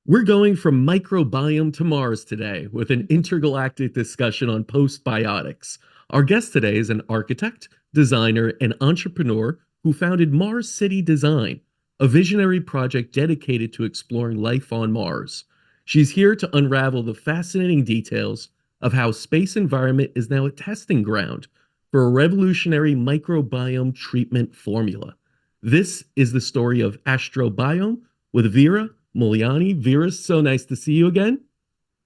We're going from microbiome to Mars today with an intergalactic discussion on postbiotics. Our guest today is an architect, designer, and entrepreneur who founded Mars City Design, a visionary project dedicated to exploring life on Mars. She's here to unravel the fascinating details of how space environment is now a testing ground for a revolutionary microbiome treatment formula. This is the story of Astrobiome with Vera Mulyani. Vera, so nice to see you again.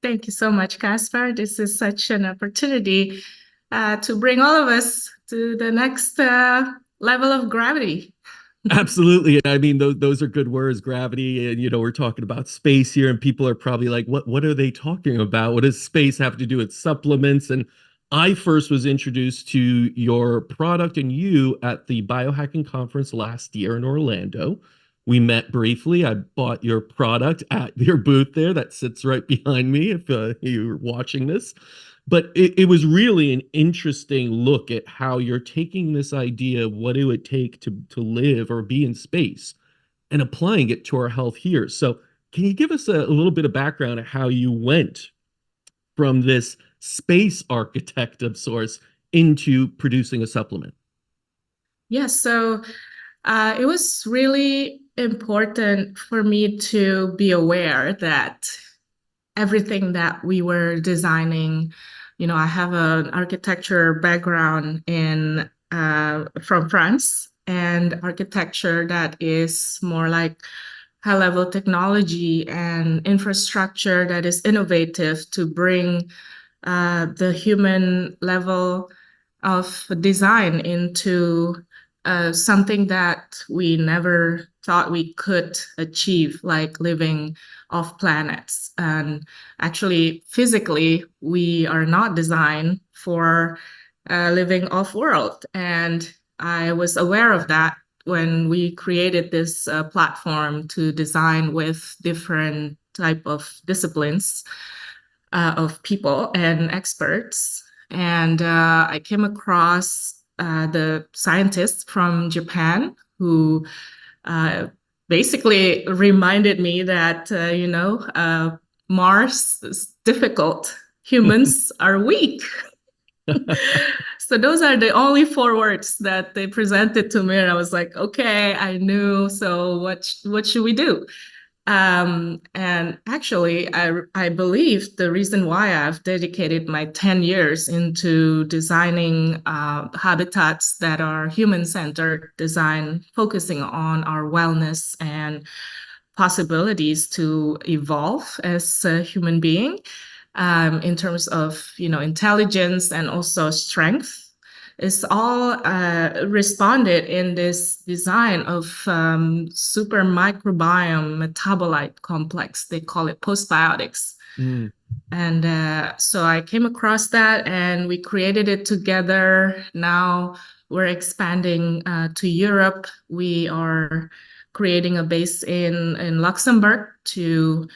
Thank you so much, Caspar. This is such an opportunity to bring all of us to the next level of gravity. Absolutely. And I mean, those are good words, gravity. And, we're talking about space here, and people are probably like, what are they talking about? What does space have to do with supplements? And I first was introduced to your product and you at the biohacking conference last year in Orlando. We met briefly. I bought your product at your booth there that sits right behind me if you're watching this. But it was really an interesting look at how you're taking this idea of what it would take to live or be in space and applying it to our health here. So, can you give us a little bit of background of how you went from this space architect of sorts into producing a supplement? Yes, so it was really important for me to be aware that everything that we were designing, I have an architecture background in from France, and architecture that is more like high level technology and infrastructure that is innovative to bring the human level of design into something that we never thought we could achieve, like living off planets. And actually, physically, we are not designed for living off world. And I was aware of that when we created this platform to design with different type of disciplines of people and experts. And I came across the scientists from Japan who uh, basically reminded me that, Mars is difficult. Humans are weak. So those are the only four words that they presented to me, and I was like, okay, I knew. So what should we do? And actually, I believe the reason why I've dedicated my 10 years into designing habitats that are human-centered design, focusing on our wellness and possibilities to evolve as a human being, in terms of, intelligence and also strength, is all responded in this design of super microbiome metabolite complex. They call it postbiotics. Mm. And so I came across that and we created it together. Now we're expanding to Europe. We are creating a base in Luxembourg to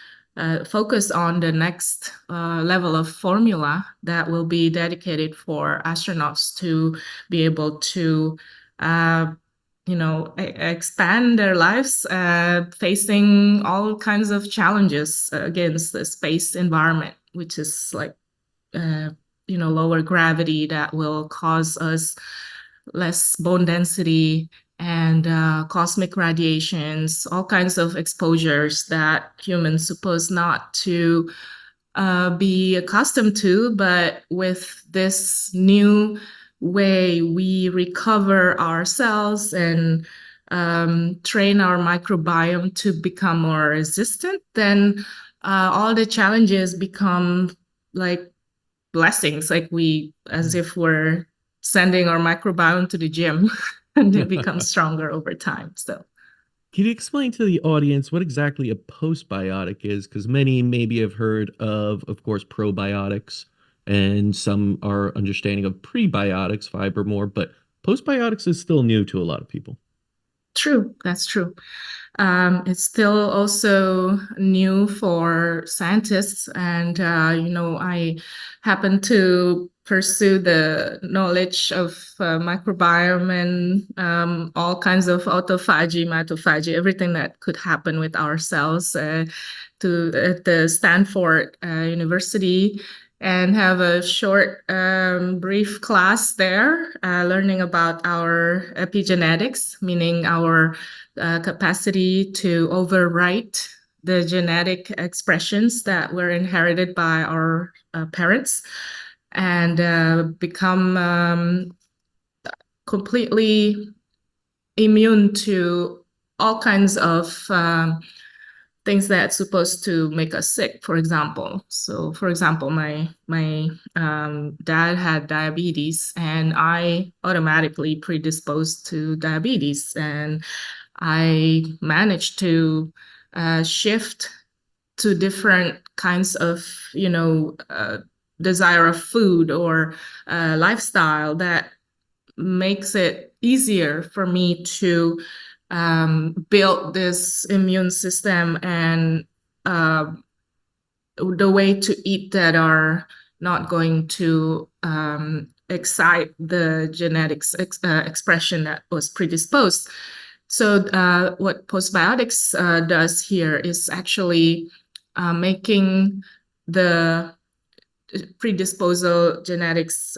focus on the next level of formula that will be dedicated for astronauts to be able to expand their lives, facing all kinds of challenges against the space environment, which is like, uh, lower gravity that will cause us less bone density and cosmic radiations, all kinds of exposures that humans suppose not to be accustomed to. But with this new way we recover our cells and train our microbiome to become more resistant, then all the challenges become like blessings, like as if we're sending our microbiome to the gym and they become stronger over time. So Can you explain to the audience what exactly a postbiotic is? Because many maybe have heard of course, probiotics, and some are understanding of prebiotics, fiber more, but postbiotics is still new to a lot of people. true, that's true. It's still also new for scientists, and I happen to pursue the knowledge of microbiome and all kinds of autophagy, mitophagy, everything that could happen with our cells at the Stanford University and have a short, brief class there, learning about our epigenetics, meaning our capacity to overwrite the genetic expressions that were inherited by our parents and become completely immune to all kinds of things that's supposed to make us sick, for example. So, for example, my dad had diabetes, and I automatically predisposed to diabetes, and I managed to shift to different kinds of, desire of food or lifestyle that makes it easier for me to build this immune system and the way to eat that are not going to excite the genetics expression that was predisposed. So what postbiotics does here is actually making the predisposal genetics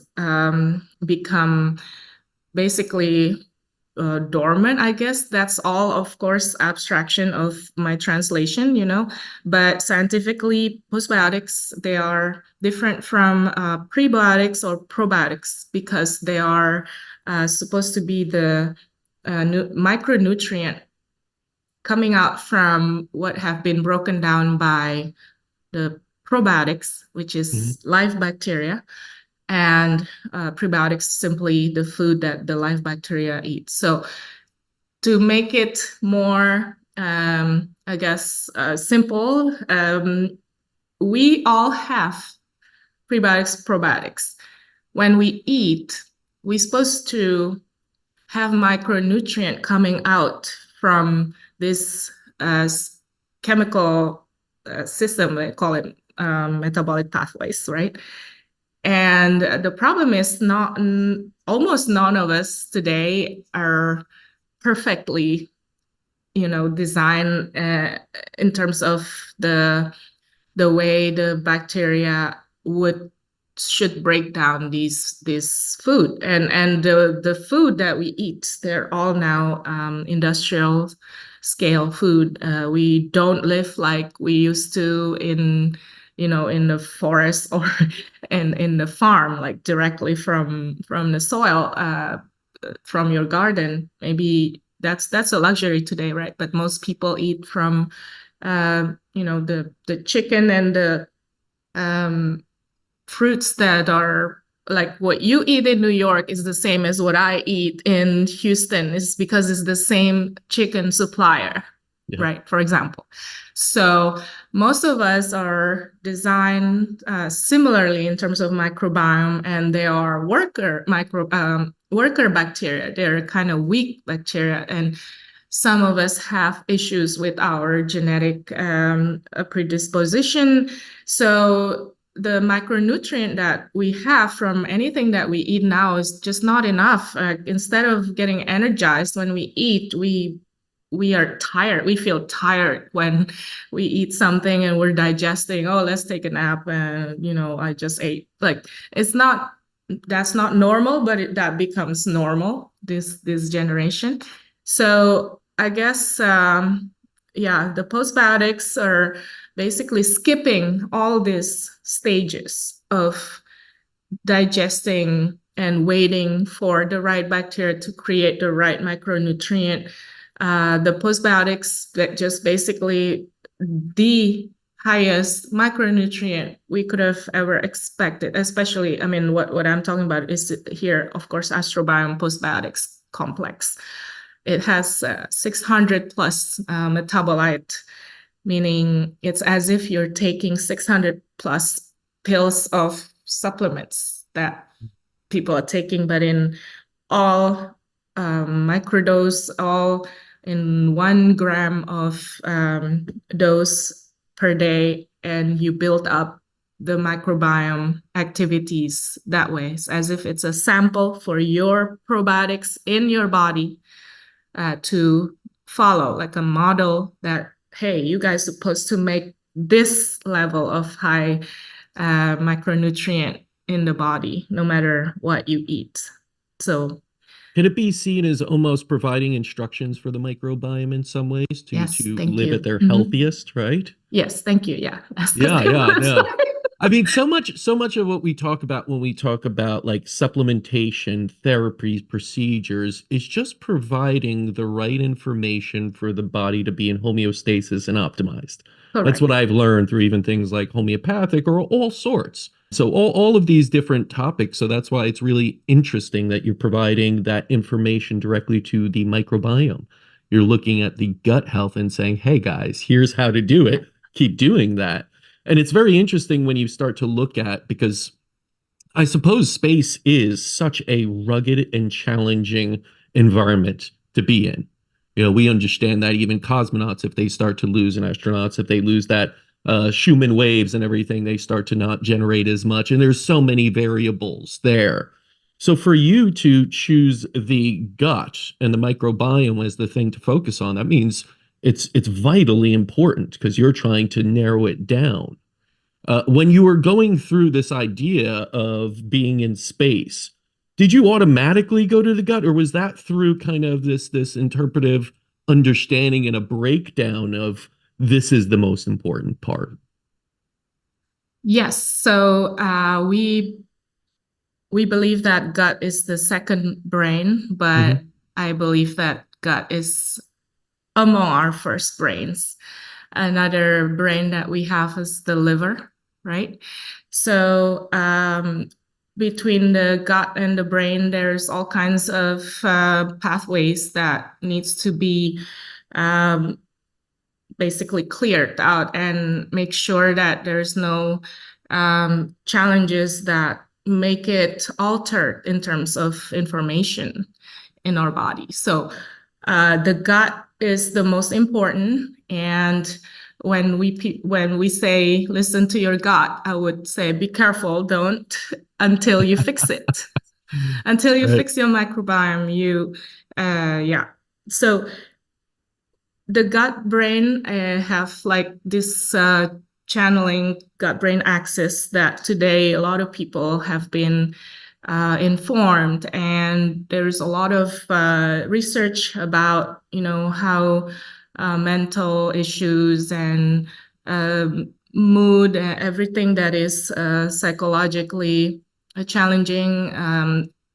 become basically dormant, I guess. That's all, of course, abstraction of my translation, but scientifically, postbiotics, they are different from prebiotics or probiotics because they are supposed to be the micronutrient coming out from what have been broken down by the probiotics, which is live bacteria, and prebiotics, simply the food that the live bacteria eat. So to make it more, I guess, simple, we all have prebiotics, probiotics. When we eat, we're supposed to have micronutrient coming out from this chemical system, they call it metabolic pathways, right? And the problem is almost none of us today are perfectly, designed in terms of the way the bacteria should break down these food, and the food that we eat, they're all now industrial scale food. We don't live like we used to in the forest or in the farm, like directly from the soil, from your garden. Maybe that's a luxury today, right? But most people eat from the chicken and the fruits that are like what you eat in New York is the same as what I eat in Houston. Is because it's the same chicken supplier, right? For example. So most of us are designed similarly in terms of microbiome, and they are worker bacteria. They're kind of weak bacteria, and some of us have issues with our genetic predisposition. So the micronutrient that we have from anything that we eat now is just not enough. Instead of getting energized when we eat, we are tired. We feel tired when we eat something and we're digesting. Oh, let's take a nap. And I just ate. Like that's not normal, but that becomes normal this generation. So I guess the postbiotics are basically skipping all these stages of digesting and waiting for the right bacteria to create the right micronutrient. The postbiotics that just basically the highest micronutrient we could have ever expected, especially, I mean, what I'm talking about is here, of course, Astrobiome postbiotics complex. It has 600 plus metabolite, meaning it's as if you're taking 600 plus pills of supplements that people are taking, but in all microdose, all in 1 gram of dose per day, and you build up the microbiome activities that way. It's as if it's a sample for your probiotics in your body to follow, like a model that, hey, you guys are supposed to make this level of high micronutrient in the body, no matter what you eat. So Can it be seen as almost providing instructions for the microbiome in some ways yes, to thank live at you. their Mhm. healthiest, right? Yes, thank you. Yeah, that's the Yeah, same yeah, word. no. I mean, so much of what we talk about when we talk about like supplementation, therapies, procedures is just providing the right information for the body to be in homeostasis and optimized. That's Correct. what I've learned through even things like homeopathic or all sorts. So all of these different topics. So that's why it's really interesting that you're providing that information directly to the microbiome. You're looking at the gut health and saying, hey guys, here's how to do it. Keep doing that. And it's very interesting when you start to look at, because I suppose space is such a rugged and challenging environment to be in. You know, we understand that even cosmonauts, if they start to lose, and astronauts, if they lose that Schumann waves and everything, they start to not generate as much. And there's so many variables there. So for you to choose the gut and the microbiome as the thing to focus on, that means it's vitally important because you're trying to narrow it down. When you were going through this idea of being in space, did you automatically go to the gut, or was that through kind of this interpretive understanding and a breakdown of this is the most important part? Yes. So we believe that gut is the second brain, but Hmm. I believe that gut is among our first brains. Another brain that we have is the liver, right? So between the gut and the brain, there's all kinds of pathways that needs to be um, basically cleared out and make sure that there's no challenges that make it altered in terms of information in our body. So the gut is the most important. And when we say listen to your gut, I would say be careful, don't until you fix it. Until you Right. fix your microbiome, yeah. So the gut brain have like this channeling gut brain axis that today a lot of people have been informed, and there's a lot of research about how mental issues and mood, everything that is psychologically challenging,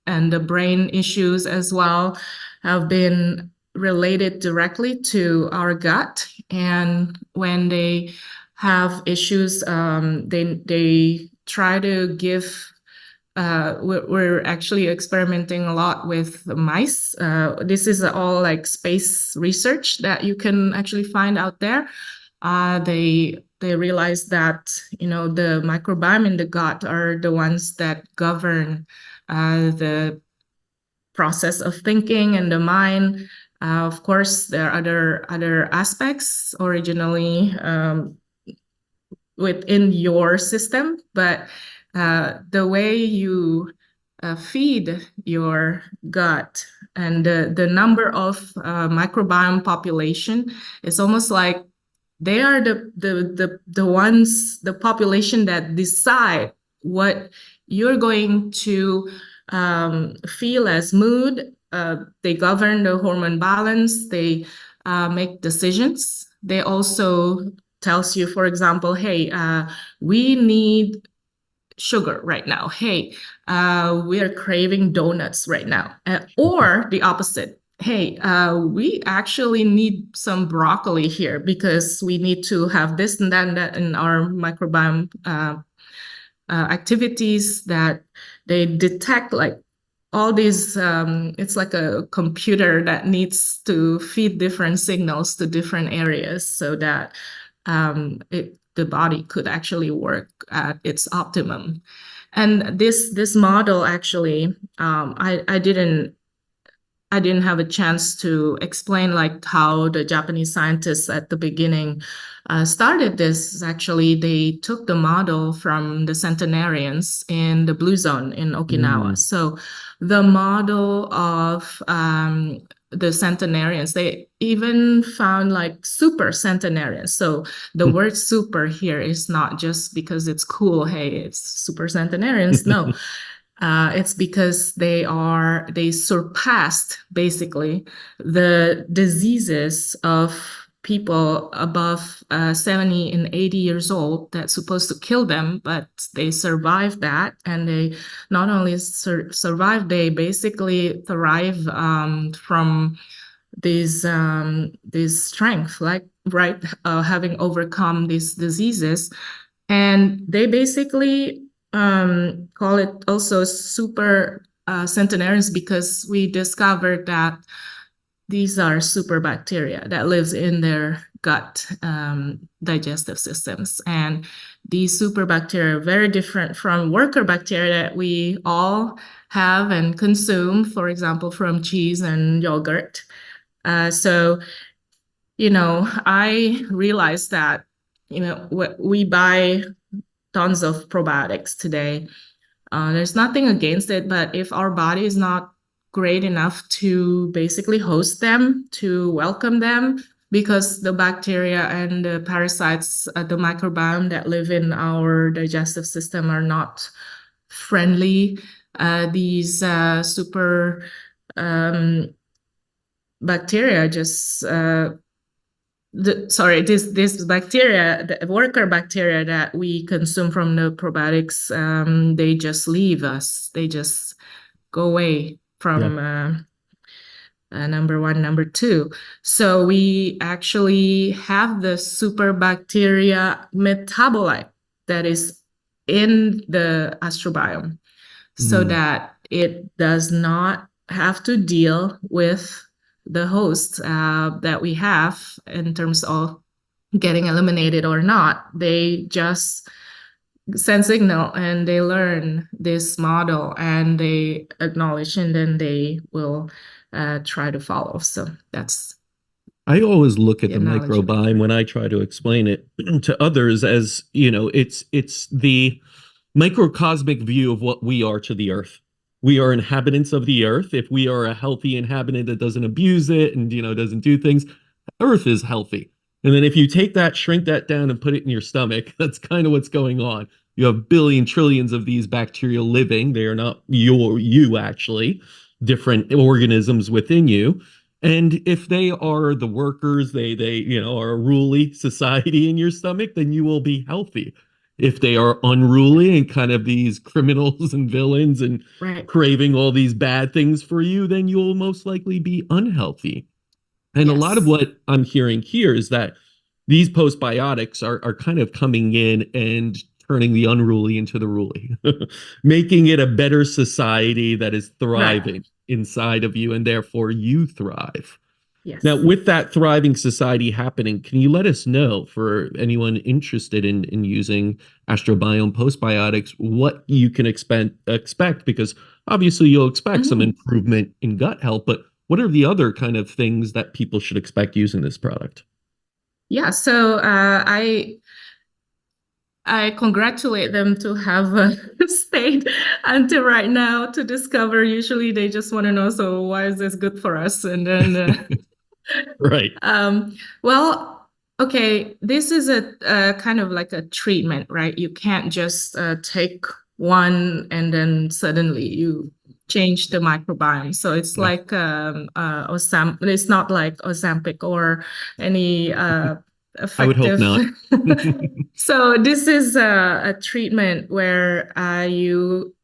and the brain issues as well have been related directly to our gut. And when they have issues, they try to give. We're actually experimenting a lot with mice. This is all like space research that you can actually find out there. They realize that the microbiome in the gut are the ones that govern the process of thinking and the mind. Of course, there are other aspects originally within your system, but the way you feed your gut and the number of microbiome population is almost like they are the ones, the population that decide what you're going to feel as mood. They govern the hormone balance. They make decisions. They also tells you, for example, hey, we need sugar right now. Hey, we're craving donuts right now. Or the opposite. Hey, we actually need some broccoli here because we need to have this and that, and that in our microbiome activities that they detect like all these. It's like a computer that needs to feed different signals to different areas so that the body could actually work at its optimum. And this model actually, I didn't have a chance to explain like how the Japanese scientists at the beginning started this. Actually, they took the model from the centenarians in the Blue Zone in Okinawa. Mm. So the model of the centenarians. They even found like super centenarians. So the word super here is not just because it's cool, hey, it's super centenarians. No, it's because they surpassed basically the diseases of people above 70 and 80 years old that's supposed to kill them, but they survived that. And they not only survive, they basically thrive from this strength, like right, having overcome these diseases. And they basically call it also super centenarians because we discovered that these are super bacteria that lives in their gut digestive systems. And these super bacteria are very different from worker bacteria that we all have and consume, for example, from cheese and yogurt. So, I realized that, we buy tons of probiotics today. There's nothing against it, but if our body is not great enough to basically host them, to welcome them, because the bacteria and the parasites, the microbiome that live in our digestive system are not friendly, these super bacteria just this bacteria, the worker bacteria that we consume from the probiotics, they just leave us. They just go away Yeah. from number one, number two. So we actually have the super bacteria metabolite that is in the astrobiome, so that it does not have to deal with the host that we have in terms of getting eliminated or not. They just send signal and they learn this model and they acknowledge, and then they will try to follow. So that's I always look at the the analogy of it. microbiome when I try to explain it to others as, it's the microcosmic view of what we are to the earth. We are inhabitants of the earth. If we are a healthy inhabitant that doesn't abuse it and, doesn't do things, earth is healthy. And then if you take that, shrink that down and put it in your stomach, that's kind of what's going on. You have billion trillions of these bacteria living. They are not you actually, different organisms within you. And if they are the workers, they are a ruly society in your stomach, then you will be healthy. If they are unruly and kind of these criminals and villains and Right. craving all these bad things for you, then you'll most likely be unhealthy. And a lot of Yes. what I'm hearing here is that these postbiotics are kind of coming in and turning the unruly into the ruly, making it a better society that is Right. thriving inside of you, and therefore you thrive. Now, Yes. with that thriving society happening, can you let us know, for anyone interested in using astrobiome postbiotics, what you can expect? Because obviously you'll expect some Mhm. improvement in gut health, but what are the other kind of things that people should expect using this product? Yeah. So I congratulate them to have stayed until right now to discover. Usually they just want to know, so why is this good for us? And then, Right. um, well, okay, this is a kind of like a treatment, right? You can't just take one and then suddenly you change the microbiome. So it's Yeah. like it's not like Ozempic or any I would hope effective. not. So this is a treatment where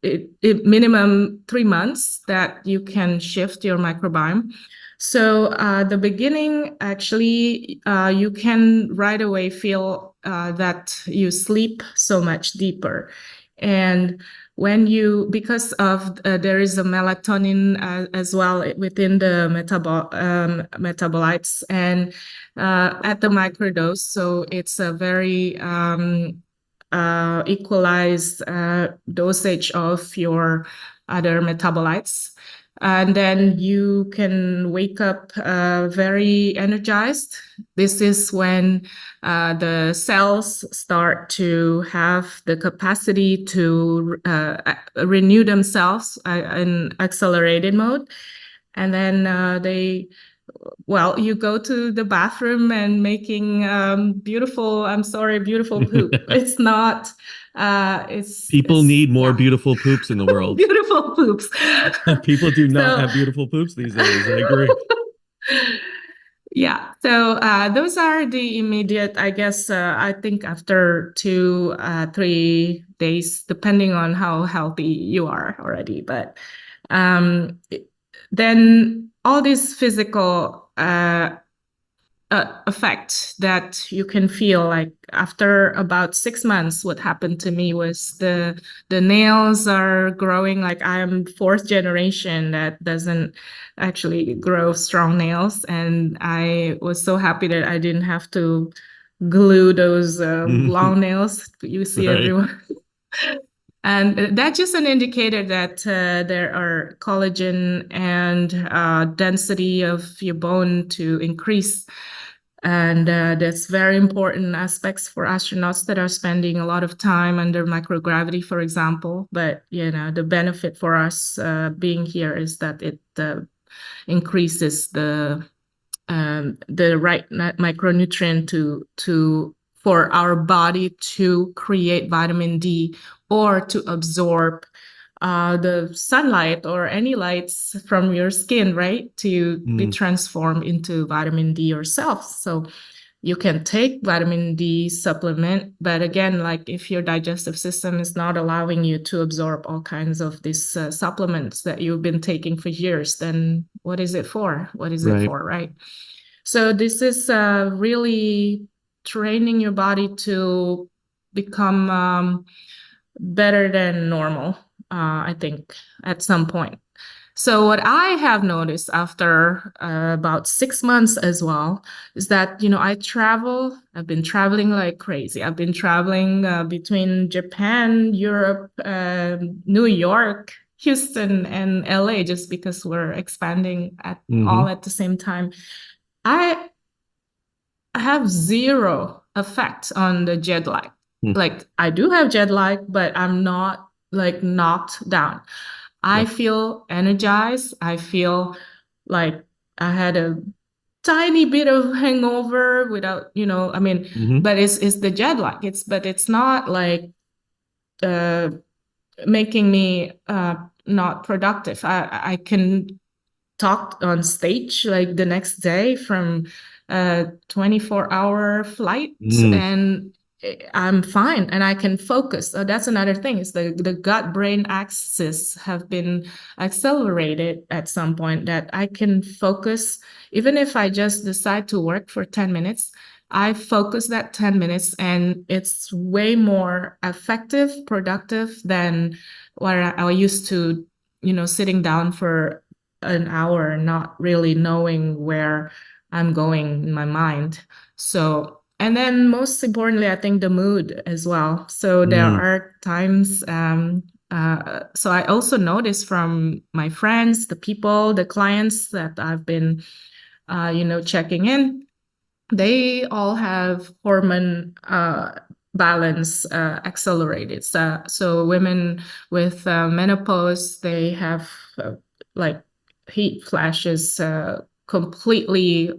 it minimum 3 months that you can shift your microbiome. So the beginning, actually, you can right away feel that you sleep so much deeper. And because of there is a melatonin as well within the metabolites, and at the microdose, so it's a very equalized dosage of your other metabolites. And then you can wake up very energized. This is when the cells start to have the capacity to renew themselves in accelerated mode. And then well, you go to the bathroom and making beautiful, I'm sorry, beautiful poop. It's not, People it's, need more yeah, beautiful poops in the world. beautiful poops. People do not So, have beautiful poops these days. I agree. yeah, so those are the immediate, I guess, I think after 3 days, depending on how healthy you are already. But um, then all these physical effect that you can feel, like after about 6 months, what happened to me was the nails are growing. Like I'm fourth generation that doesn't actually grow strong nails, and I was so happy that I didn't have to glue those long nails you see Right. everyone. And that's just an indicator that there are collagen and density of your bone to increase. And that's very important aspects for astronauts that are spending a lot of time under microgravity, for example. But, the benefit for us being here is that it increases the right micronutrient to for our body to create vitamin D or to absorb the sunlight or any lights from your skin, right? To be Mm, transformed into vitamin D yourself. So you can take vitamin D supplement, but again, like if your digestive system is not allowing you to absorb all kinds of these supplements that you've been taking for years, then what is it for? What is it right. for, right? So this is really training your body to become better than normal, I think, at some point. So what I have noticed after about 6 months as well is that, I've been traveling like crazy. I've been traveling between Japan, Europe, New York, Houston, and LA just because we're expanding all Hmm. at the same time. I have zero effect on the jet lag. Like I do have jet lag, but I'm not like knocked down. I Yeah. feel energized. I feel like I had a tiny bit of hangover without, I mean, Hmm. but it's the jet lag. But it's not like uh making me not productive. I can talk on stage like the next day from 24-hour flight, Mm, and I'm fine and I can focus. That's another thing is the gut brain axis have been accelerated at some point that I can focus even if I just decide to work for 10 minutes. I focus that 10 minutes and it's way more effective, productive than what I used to, sitting down for an hour, not really knowing where I'm going in my mind. So, and then most importantly, I think the mood as well. So there mm, are times, so I also notice from my friends, the people, the clients that I've been, checking in, they all have hormone balance accelerated. So women with menopause, they have like heat flashes completely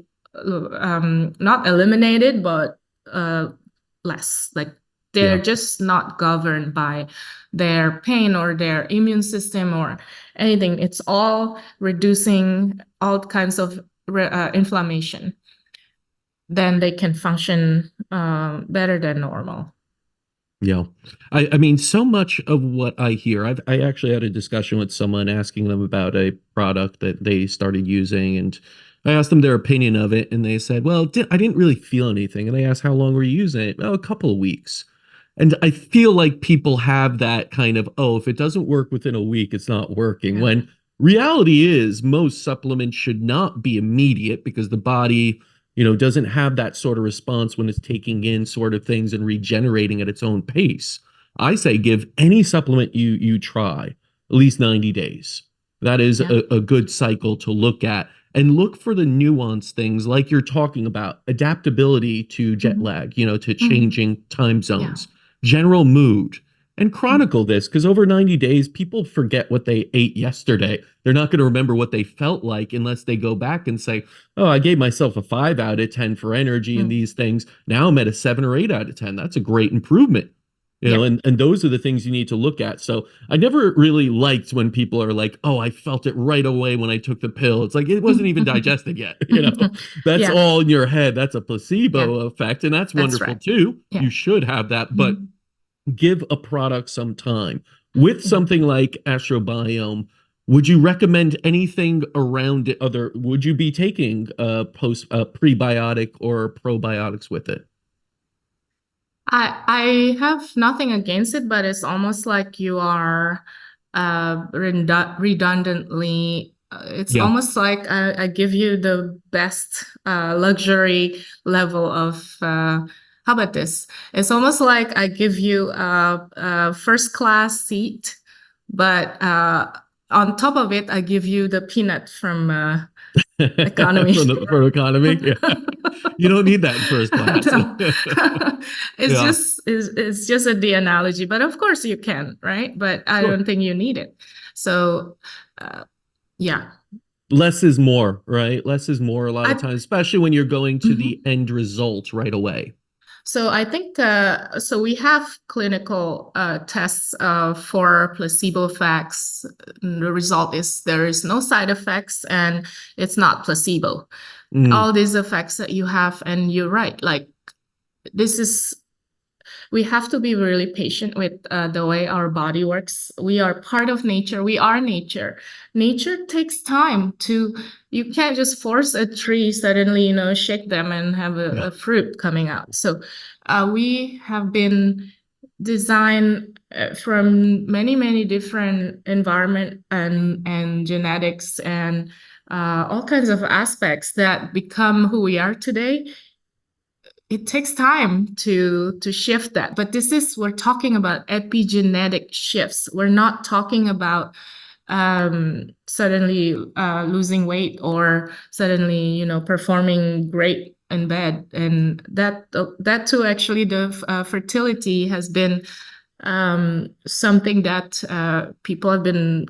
not eliminated, but uh, less. Like they're yeah. just not governed by their pain or their immune system or anything. It's all reducing all kinds of inflammation, then they can function better than normal. Yeah. I mean, so much of what I hear, I actually had a discussion with someone asking them about a product that they started using, and I asked them their opinion of it, and they said, well, I didn't really feel anything. And I asked, how long were you using it? Oh, a couple of weeks. And I feel like people have that kind of, oh, if it doesn't work within a week, it's not working. Yeah. When reality is most supplements should not be immediate because the body, doesn't have that sort of response when it's taking in sort of things and regenerating at its own pace. I say give any supplement you try at least 90 days. That is Yeah. a good cycle to look at and look for the nuanced things like you're talking about adaptability to jet Mhm. lag, to Mhm. changing time Yeah. zones, general mood. And chronicle this because over 90 days, people forget what they ate yesterday. They're not going to remember what they felt like unless they go back and say, oh, I gave myself a 5 out of 10 for energy and Mm. these things. Now I'm at a 7 or 8 out of 10. That's a great improvement. Yeah. And those are the things you need to look at. So I never really liked when people are like, oh, I felt it right away when I took the pill. It's like it wasn't even digested yet. That's Yeah, all in your head. That's a yeah, placebo effect. And that's that's wonderful right. too. Yeah. You should have that. But Mhm. give a product some time. With Mhm. something like Astrobiome, would you recommend anything around it other? Would you be taking post prebiotic or probiotics with it? I have nothing against it, but it's almost like you are redundantly. It's Yeah. almost like I give you the best luxury level of. How about this? It's almost like I give you a first class seat, but on top of it, I give you the peanut from economy. For economy. Yeah. You don't need that in first class. No. It's Yeah. just it's just the analogy, but of course you can, right? But I Sure. don't think you need it. So uh, yeah, Less is more, right? Less is more a lot of I times, especially when you're going to the mhm. end result right away. So I think so we have clinical tests for placebo effects. The result is there is no side effects and it's not placebo. Mm, All these effects that you have, and you're right, like this is we have to be really patient with the way our body works. We are part of nature. We are nature. Nature takes time to, you can't just force a tree suddenly, shake them and have yeah. a fruit coming out. So we have been designed from many, many different environment and genetics and all kinds of aspects that become who we are today. It takes time to shift that, but we're talking about epigenetic shifts. We're not talking about suddenly losing weight or suddenly performing great in bed. And that too, actually, the fertility has been something that people have been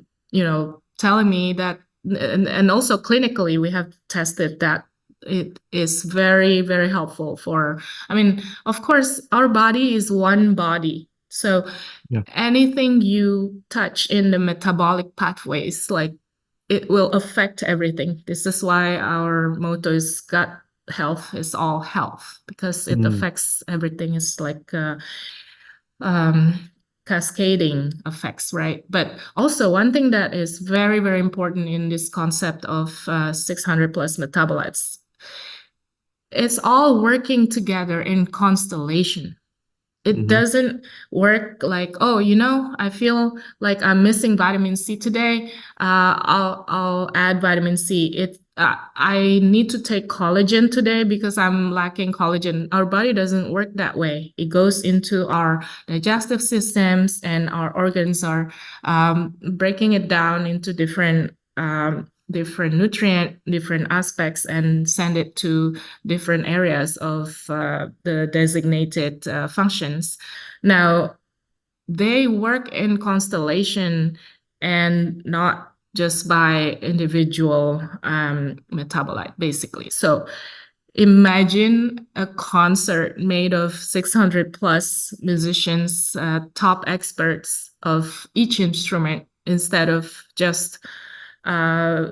telling me that, and also clinically we have tested that it is very, very helpful for, I mean, of course, our body is one body. So Yeah. anything you touch in the metabolic pathways, like it will affect everything. This is why our motto is gut health is all health, because it Mm, affects everything. It's like um, cascading effects, right? But also, one thing that is very, very important in this concept of 600 plus metabolites, it's all working together in constellation. It hmm. doesn't work like, oh, I feel like I'm missing vitamin C today. I'll add vitamin C. I need to take collagen today because I'm lacking collagen. Our body doesn't work that way. It goes into our digestive systems, and our organs are breaking it down into different nutrient, different aspects, and send it to different areas of the designated functions. Now, they work in constellation and not just by individual metabolite, basically. So imagine a concert made of 600 plus musicians, top experts of each instrument, instead of just uh,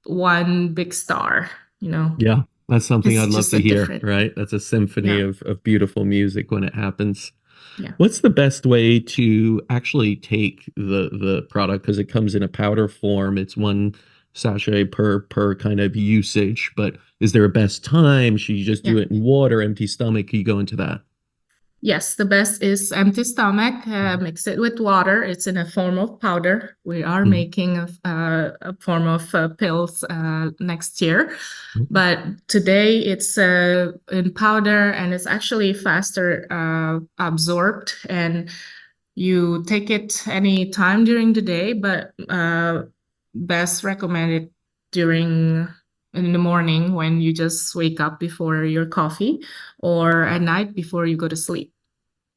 one big star, you know. Yeah. That's something It's I'd love just a to hear, different, right? That's a symphony yeah, of beautiful music when it happens. yeah, What's the best way to actually take the product? Because it comes in a powder form. It's one sachet per kind of usage. But is there a best time? Should you just do yeah. it in water, empty stomach? Can you go into that? Yes, the best is empty stomach. Mix it with water. It's in a form of powder. We are Mhm. making a form of pills next year, Mhm. but today it's in powder, and it's actually faster absorbed. And you take it any time during the day, but best recommended during in the morning when you just wake up before your coffee, or at night before you go to sleep.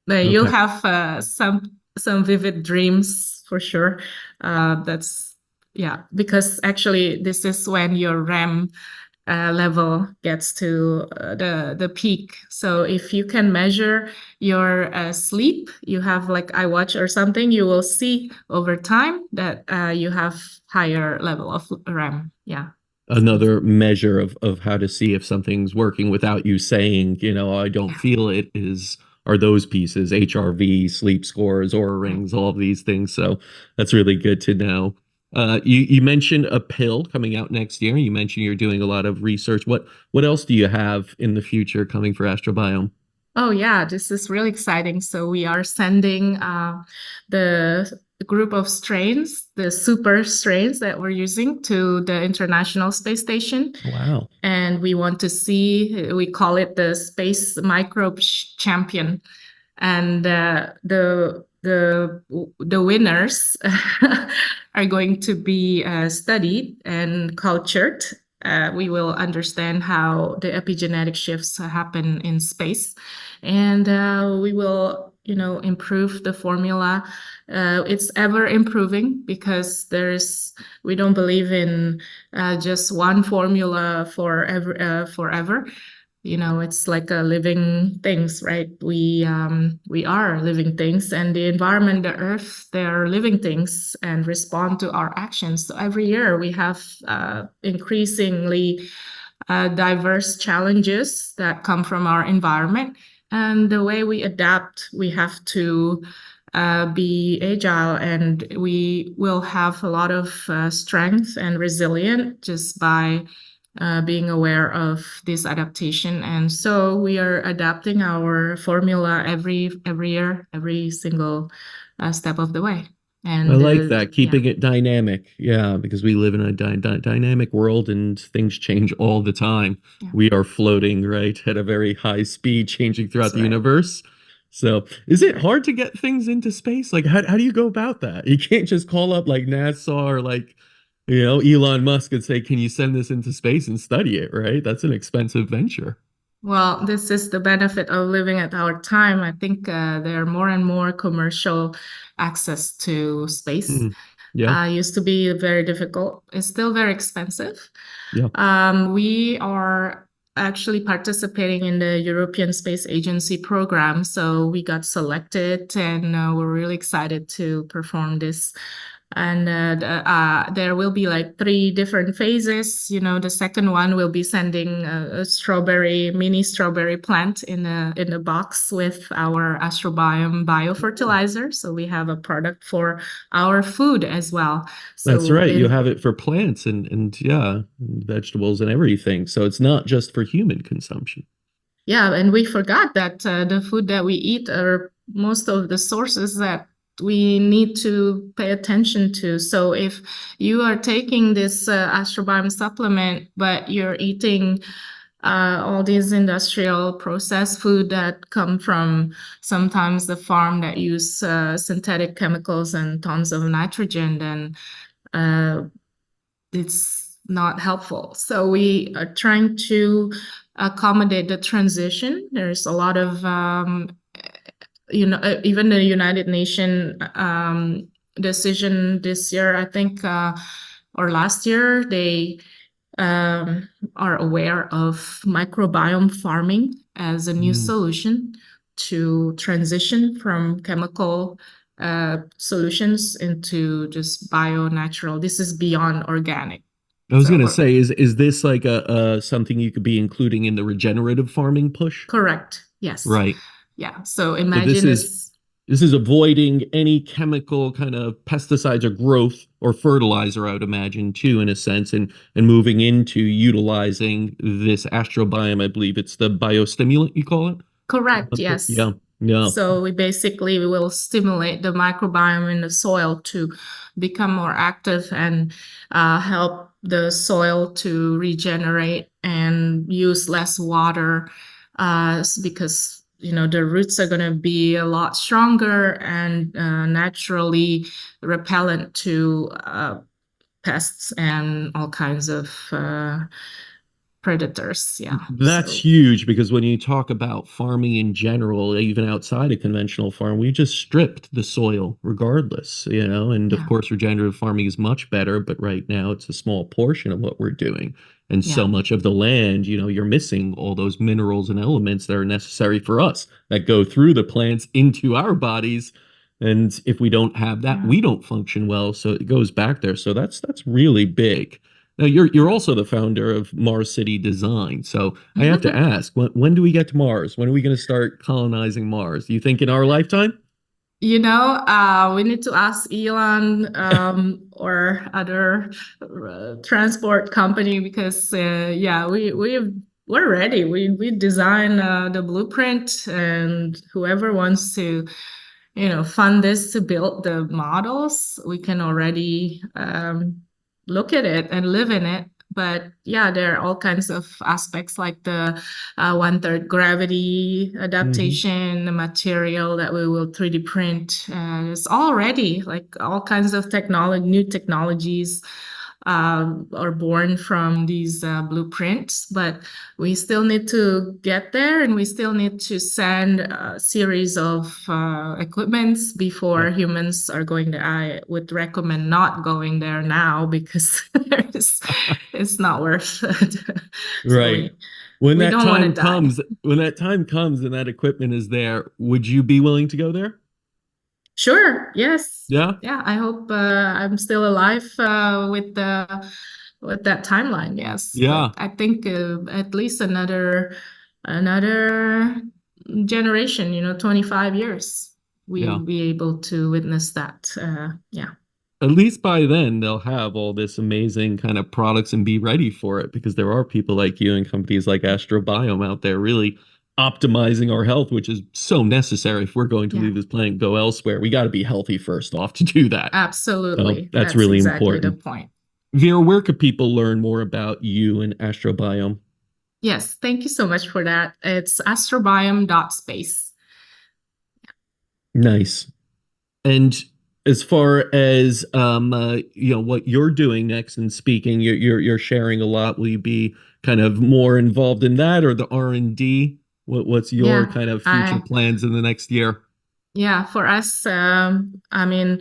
You'll Okay. have some vivid dreams for sure. That's yeah, because actually this is when your REM level gets to the peak. So if you can measure your sleep, you have like iWatch or something, you will see over time that you have higher level of REM. Yeah. Another measure of how to see if something's working without you saying, I don't Yeah. feel it is are those pieces, HRV, sleep scores, aura Right. rings, all of these things. So that's really good to know. You mentioned a pill coming out next year. You mentioned you're doing a lot of research. What else do you have in the future coming for Astrobiome? Oh, yeah, this is really exciting. So we are sending the group of strains, the super strains that we're using to the International Space Station. Wow. And we want to see, we call it the Space Microbe Champion. And the winners are going to be studied and cultured. We will understand how the epigenetic shifts happen in space, and we will, improve the formula. It's ever improving because we don't believe in just one formula forever. It's like a living things, right? We are living things, and the environment, the earth, they are living things and respond to our actions. So every year we have increasingly diverse challenges that come from our environment, and the way we adapt, we have to be agile, and we will have a lot of strength and resilience just by being aware of this adaptation. And so we are adapting our formula every year, every single step of the way. I And like that, yeah, keeping it dynamic. Yeah, because we live in a dynamic world and things change all the time. yeah, We are floating, right, at a very high speed, changing that's throughout the right. universe. So, is it Right. hard to get things into space? Like, how do you go about that? You can't just call up like NASA or like, Elon Musk and say, "Can you send this into space and study it?" Right? That's an expensive venture. Well, this is the benefit of living at our time. I think there are more and more commercial access to space. Hmm. Yeah, Used to be very difficult. It's still very expensive. yeah. We are actually participating in the European Space Agency program. So we got selected, and we're really excited to perform this. And there will be like three different phases. The second one will be sending a mini strawberry plant in a box with our Astrobiome biofertilizer. So we have a product for our food as well. That's So right. You in have it for plants and yeah, vegetables and everything. So it's not just for human consumption. Yeah, and we forgot that the food that we eat are most of the sources that we need to pay attention to. So if you are taking this astrobiome supplement, but you're eating all these industrial processed food that come from sometimes the farm that use synthetic chemicals and tons of nitrogen, then uh, it's not helpful. So we are trying to accommodate the transition. There's a lot of, even the United Nations decision this year, I think, or last year, they are aware of microbiome farming as a new Mm. solution to transition from chemical solutions into just bio natural. This is beyond organic. I was So gonna we're say, is this like a something you could be including in the regenerative farming push? correct. Yes. Right. Yeah. So So this imagine is it's this is avoiding any chemical kind of pesticides or growth or fertilizer, I would imagine, too, in a sense, and moving into utilizing this astrobiome. I believe it's the biostimulant you call it. correct. Yes. Yeah, yeah. So we will stimulate the microbiome in the soil to become more active and help the soil to regenerate and use less water because the roots are going to be a lot stronger and naturally repellent to pests and all kinds of predators. Yeah. That's So, huge because when you talk about farming in general, even outside of conventional farm, we just stripped the soil regardless, you know, and of yeah. course regenerative farming is much better, but right now it's a small portion of what we're doing. And so Yeah. much of the land, you know, you're missing all those minerals and elements that are necessary for us that go through the plants into our bodies. And if we don't have that, Yeah. we don't function well. So it goes back there. So that's really big. Now you're Yeah. also the founder of Mars City Design. So I have to ask, when do we get to Mars? When are we going to start colonizing Mars? Do you think in our lifetime? We need to ask Elon or other transport company because yeah, we're ready. We design the blueprint, and whoever wants to, fund this to build the models, we can already look at it and live in it. But yeah, there are all kinds of aspects like the one-third gravity Hmm. adaptation, the material that we will 3D print. It's already like all kinds of technology, new technologies are born from these blueprints, but we still need to get there, and we still need to send a series of equipments before Yeah. humans are going there. I would recommend not going there now because it's not worth it. So Right. When we that don't want to time die. comes, when that time comes and that equipment is there, would you be willing to go there? Sure, yes. Yeah. Yeah, I hope I'm still alive with that timeline, yes. But Yeah. I think at least another generation, 25 years, we Yeah. will be able to witness that. Yeah. At least by then they'll have all this amazing kind of products and be ready for it because there are people like you and companies like Astrobiome out there really optimizing our health, which is so necessary if we're going to Yeah. leave this planet and go elsewhere. We got to be healthy first off to do that. So Absolutely. that's That's really exactly the important. point. Vera, where could people learn more about you and Astrobiome? Yes, thank you so much for that. It's astrobiome.space. Nice. And as far as what you're doing next and speaking, you're sharing a lot. Will you be kind of more involved in that or the R&D? What's your Yeah, kind of future I plans in the next year? Yeah, for us, I mean,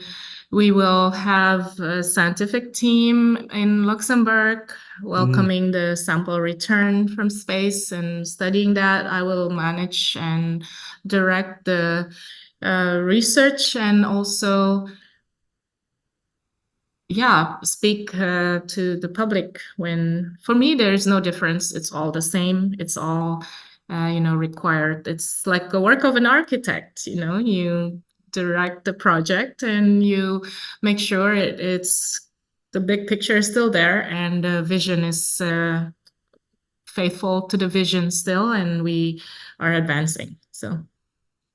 we will have a scientific team in Luxembourg Mm. welcoming the sample return from space and studying that. I will manage and direct the research and also, yeah, speak to the public when, for me, there's no difference. It's all the same. It's all, required. It's like the work of an architect, you direct the project and you make sure it's the big picture is still there and the vision is faithful to the vision still, and we are advancing. So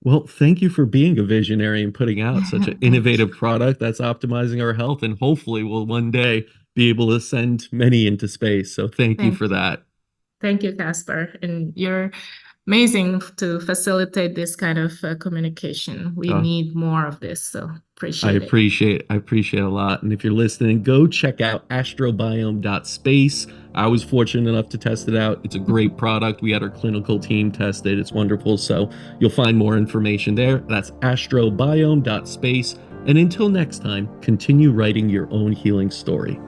Well, thank you for being a visionary and putting out such an thank you. innovative product that's optimizing our health and hopefully will one day be able to send many into space. So thank you for Thank that. Thank you, Casper. And you're amazing to facilitate this kind of communication. We Uh, need more of this, so I appreciate it. appreciate I appreciate it a lot. And if you're listening, go check out astrobiome.space. I was fortunate enough to test it out. It's a great product. We had our clinical team test it. It's wonderful. So you'll find more information there. That's astrobiome.space. And until next time, continue writing your own healing story.